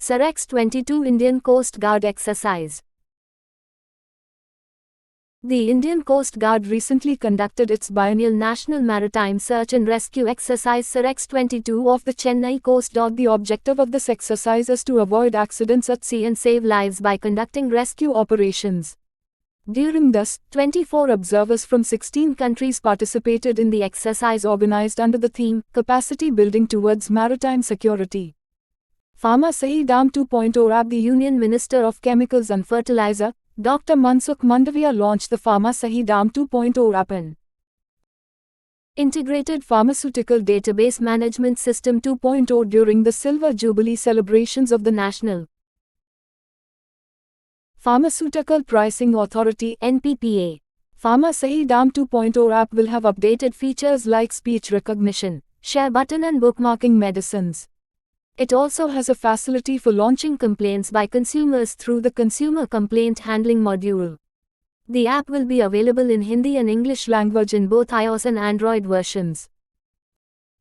SAREX 22 Indian Coast Guard exercise. The Indian Coast Guard recently conducted its biennial National Maritime Search and Rescue Exercise SAREX 22 off the Chennai coast. The objective of this exercise is to avoid accidents at sea and save lives by conducting rescue operations. During this, 24 observers from 16 countries participated in the exercise organized under the theme, Capacity Building Towards Maritime Security. Pharma Sahi Dam 2.0 app. The Union Minister of Chemicals and Fertilizer, Dr. Mansukh Mandavia launched the Pharma Sahi Dam 2.0 app and Integrated Pharmaceutical Database Management System 2.0 during the Silver Jubilee celebrations of the National Pharmaceutical Pricing Authority (NPPA). Pharma Sahi Dam 2.0 app will have updated features like speech recognition, share button and bookmarking medicines. It also has a facility for launching complaints by consumers through the Consumer Complaint Handling module. The app will be available in Hindi and English language in both iOS and Android versions.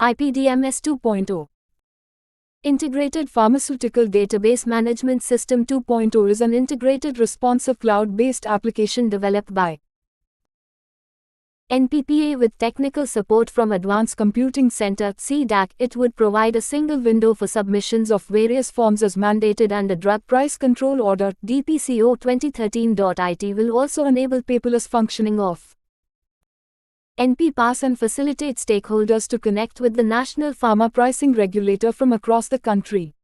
IPDMS 2.0. Integrated Pharmaceutical Database Management System 2.0 is an integrated responsive cloud-based application developed by NPPA with technical support from Advanced Computing Center (CDAC). It would provide a single window for submissions of various forms as mandated under Drug Price Control Order (DPCO 2013). It will also enable paperless functioning of NP-Pass and facilitate stakeholders to connect with the National Pharma Pricing Regulator from across the country.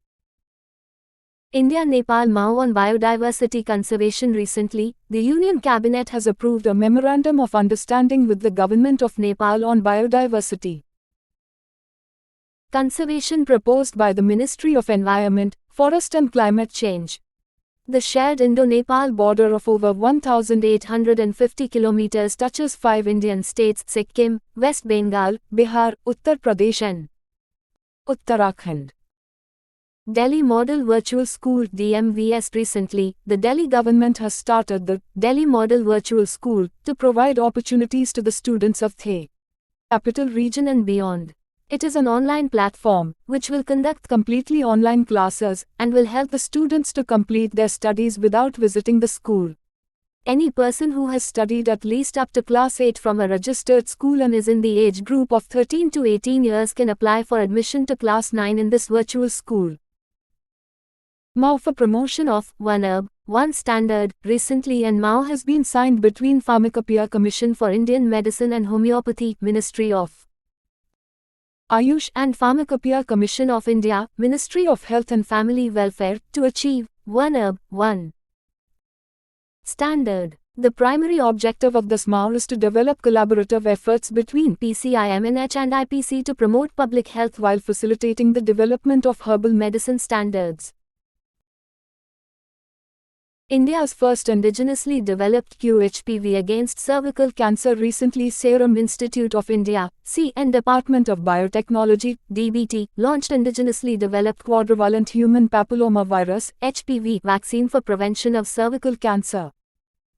India-Nepal MoU on biodiversity conservation. Recently, the Union Cabinet has approved a Memorandum of Understanding with the Government of Nepal on biodiversity conservation proposed by the Ministry of Environment, Forest and Climate Change. The shared Indo-Nepal border of over 1,850 kilometers touches 5 Indian states: Sikkim, West Bengal, Bihar, Uttar Pradesh and Uttarakhand. Delhi Model Virtual School (DMVS). Recently, the Delhi government has started the Delhi Model Virtual School to provide opportunities to the students of the capital region and beyond. It is an online platform which will conduct completely online classes and will help the students to complete their studies without visiting the school. Any person who has studied at least up to class 8 from a registered school and is in the age group of 13 to 18 years can apply for admission to class 9 in this virtual school. MoU for promotion of One Herb, One Standard. Recently an MoU has been signed between Pharmacopoeia Commission for Indian Medicine and Homeopathy, Ministry of Ayush and Pharmacopoeia Commission of India, Ministry of Health and Family Welfare, to achieve One Herb, One Standard. The primary objective of this MoU is to develop collaborative efforts between PCIMNH and IPC to promote public health while facilitating the development of herbal medicine standards. India's first indigenously developed QHPV against cervical cancer. Recently, Serum Institute of India (SII) Department of Biotechnology (DBT) launched indigenously developed quadrivalent human papillomavirus (HPV) vaccine for prevention of cervical cancer.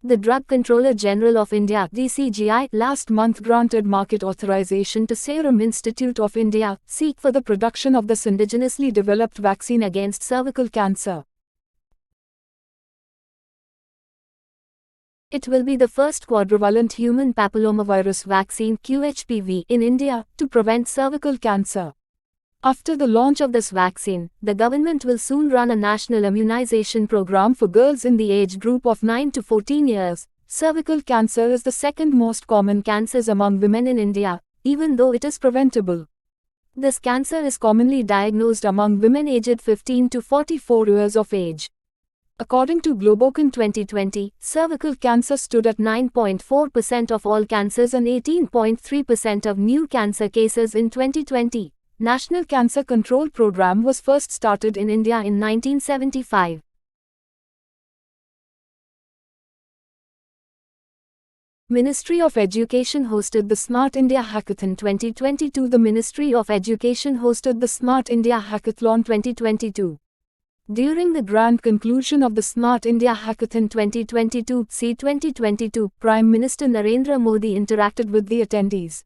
The Drug Controller General of India (DCGI) last month granted market authorization to Serum Institute of India (SII) for the production of this indigenously developed vaccine against cervical cancer. It will be the first quadrivalent human papillomavirus vaccine (QHPV) in India to prevent cervical cancer. After the launch of this vaccine, the government will soon run a national immunization program for girls in the age group of 9 to 14 years. Cervical cancer is the second most common cancer among women in India, even though it is preventable. This cancer is commonly diagnosed among women aged 15 to 44 years of age. According to Globocon 2020, cervical cancer stood at 9.4% of all cancers and 18.3% of new cancer cases in 2020. National Cancer Control Program was first started in India in 1975. Ministry of Education hosted the Smart India Hackathon 2022. The Ministry of Education hosted the Smart India Hackathon 2022. During the grand conclusion of the Smart India Hackathon 2022 (C2022), Prime Minister Narendra Modi interacted with the attendees.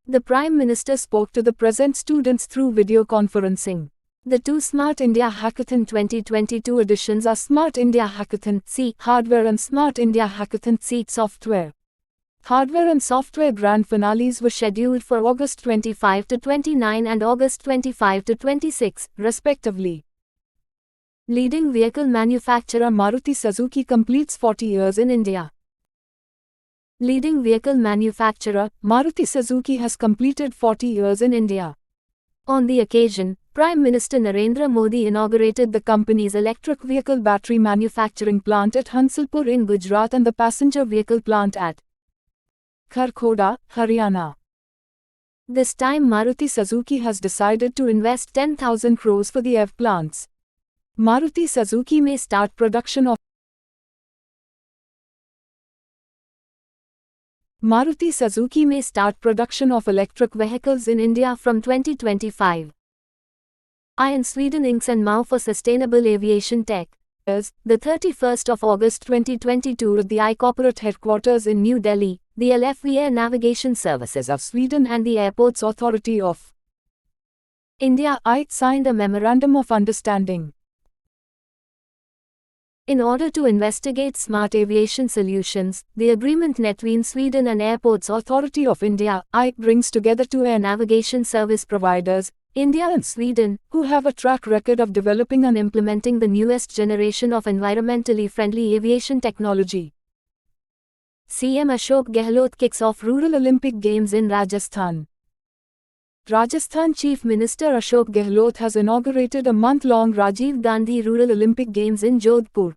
The Prime Minister spoke to the present students through video conferencing. The two Smart India Hackathon 2022 editions are Smart India Hackathon C Hardware and Smart India Hackathon C Software. Hardware and software grand finales were scheduled for August 25 to 29 and August 25 to 26, respectively. Leading vehicle manufacturer Maruti Suzuki completes 40 years in India. Leading vehicle manufacturer Maruti Suzuki has completed 40 years in India. On the occasion, Prime Minister Narendra Modi inaugurated the company's electric vehicle battery manufacturing plant at Hansalpur in Gujarat and the passenger vehicle plant at Kharkhoda, Haryana. This time Maruti Suzuki has decided to invest 10,000 crores for the EV plants. Maruti Suzuki may start production of electric vehicles in India from 2025. In Sweden inks and MOU for Sustainable Aviation Tech. The 31st of August 2022 at the I Corporate Headquarters in New Delhi, the LFV Air Navigation Services of Sweden and the Airports Authority of India signed a Memorandum of Understanding. In order to investigate smart aviation solutions, the agreement between Sweden and Airports Authority of India brings together two air navigation service providers, India and Sweden, who have a track record of developing and implementing the newest generation of environmentally friendly aviation technology. CM Ashok Gehlot kicks off Rural Olympic Games in Rajasthan. Rajasthan Chief Minister Ashok Gehlot has inaugurated a month-long Rajiv Gandhi Rural Olympic Games in Jodhpur.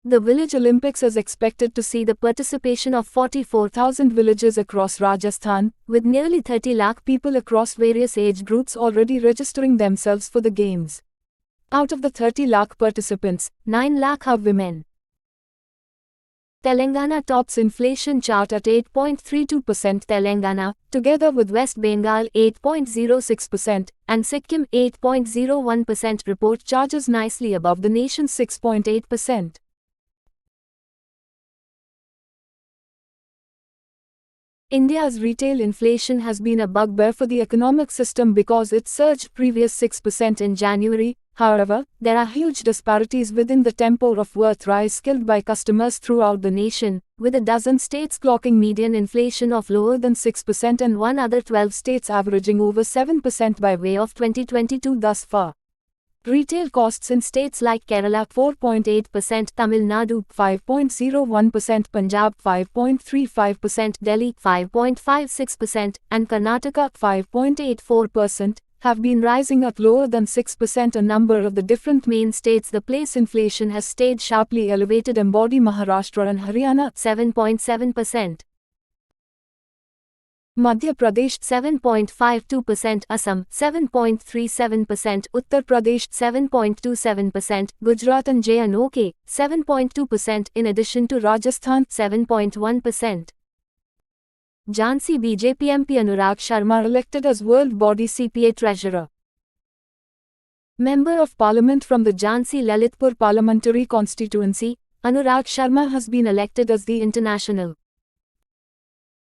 The Village Olympics is expected to see the participation of 44,000 villages across Rajasthan, with nearly 30 lakh people across various age groups already registering themselves for the Games. Out of the 30 lakh participants, 9 lakh are women. Telangana tops inflation chart at 8.32%. Telangana, together with West Bengal 8.06% and Sikkim 8.01%, report charges nicely above the nation's 6.8%. India's retail inflation has been a bugbear for the economic system because it surged previous 6% in January. However, there are huge disparities within the tempo of worth rise skilled by customers throughout the nation, with a dozen states clocking median inflation of lower than 6% and one other 12 states averaging over 7% by way of 2022 thus far. Retail costs in states like Kerala 4.8%, Tamil Nadu 5.01%, Punjab 5.35%, Delhi 5.56%, and Karnataka 5.84%. Have been rising at lower than 6%. A number of the different main states the place inflation has stayed sharply elevated embody Maharashtra and Haryana 7.7%. Madhya Pradesh 7.52%, Assam 7.37%, Uttar Pradesh 7.27%, Gujarat and J&OK 7.2%, in addition to Rajasthan 7.1%. Jhansi BJP MP Anurag Sharma elected as World Body CPA Treasurer. Member of Parliament from the Jhansi Lalitpur Parliamentary Constituency, Anurag Sharma has been elected as the International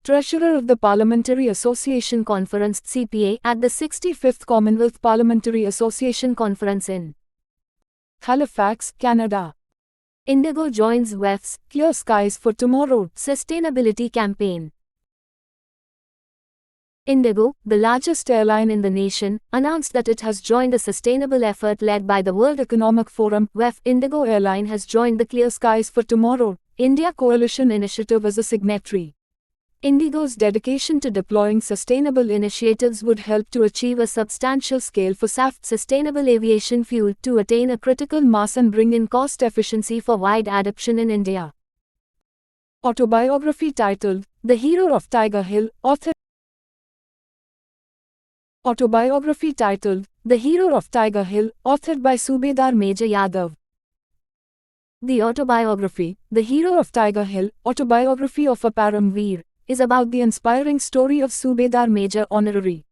Treasurer of the Parliamentary Association Conference (CPA) at the 65th Commonwealth Parliamentary Association Conference in Halifax, Canada. Indigo joins WEF's Clear Skies for Tomorrow sustainability campaign. Indigo, the largest airline in the nation, announced that it has joined a sustainable effort led by the World Economic Forum (WEF). Indigo Airline has joined the Clear Skies for Tomorrow India Coalition initiative as a signatory. Indigo's dedication to deploying sustainable initiatives would help to achieve a substantial scale for SAF sustainable aviation fuel to attain a critical mass and bring in cost efficiency for wide adoption in India. Autobiography titled The Hero of Tiger Hill, authored Autobiography titled The Hero of Tiger Hill, authored by Subedar Major Yadav. The autobiography, The Hero of Tiger Hill, Autobiography of a Paramveer, is about the inspiring story of Subedar Major Honorary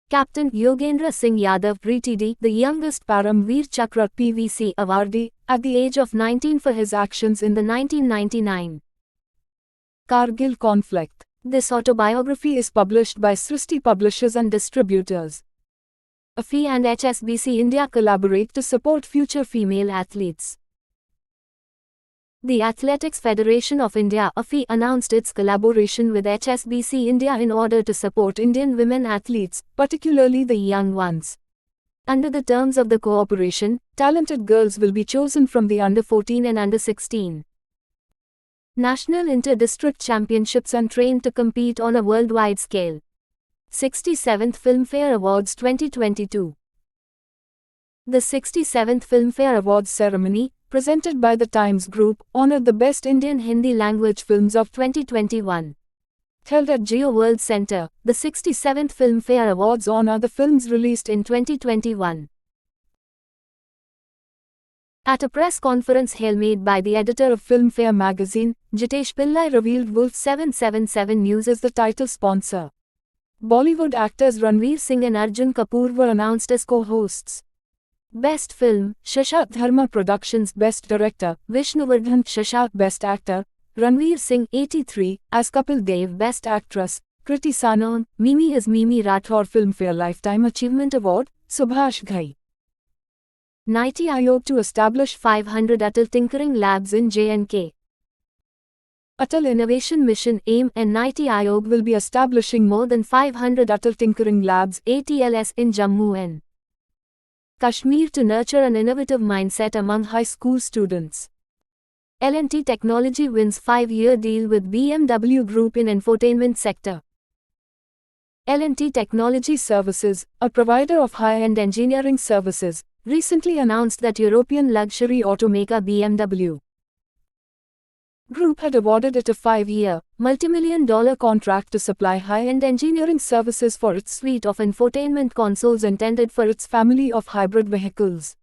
Captain Yogendra Singh Yadav (PTD), the youngest Paramveer Chakra (PVC) awardee, at the age of 19 for his actions in the 1999 Kargil conflict. This autobiography is published by Srishti Publishers and Distributors. AFI and HSBC India collaborate to support future female athletes. The Athletics Federation of India (AFI) announced its collaboration with HSBC India in order to support Indian women athletes, particularly the young ones. Under the terms of the cooperation, talented girls will be chosen from the under-14 and under-16 national inter-district championships and trained to compete on a worldwide scale. 67th Filmfare Awards 2022. The 67th Filmfare Awards ceremony, presented by the Times Group, honored the best Indian Hindi language films of 2021. Held at Jio World Centre, the 67th Filmfare Awards honor the films released in 2021. At a press conference held by the editor of Filmfare magazine, Jitesh Pillai revealed Wolf 777 News as the title sponsor. Bollywood actors Ranveer Singh and Arjun Kapoor were announced as co-hosts. Best Film, Shashak Dharma Productions. Best Director, Vishnuvardhan Shashak. Best Actor, Ranveer Singh 83, as Kapil Dev. Best Actress, Kriti Sanon, Mimi as Mimi Rathore. Filmfare Lifetime Achievement Award, Subhash Ghai. NITI Aayog to establish 500 Atal Tinkering Labs in J&K. Atal Innovation Mission AIM and NITI Aayog will be establishing more than 500 Atal Tinkering Labs (ATLS) in Jammu and Kashmir to nurture an innovative mindset among high school students. L&T Technology wins 5-year deal with BMW Group in infotainment sector. L&T Technology Services, a provider of high-end engineering services, recently announced that European luxury automaker BMW Group had awarded it a 5-year, multimillion-dollar contract to supply high-end engineering services for its suite of infotainment consoles intended for its family of hybrid vehicles.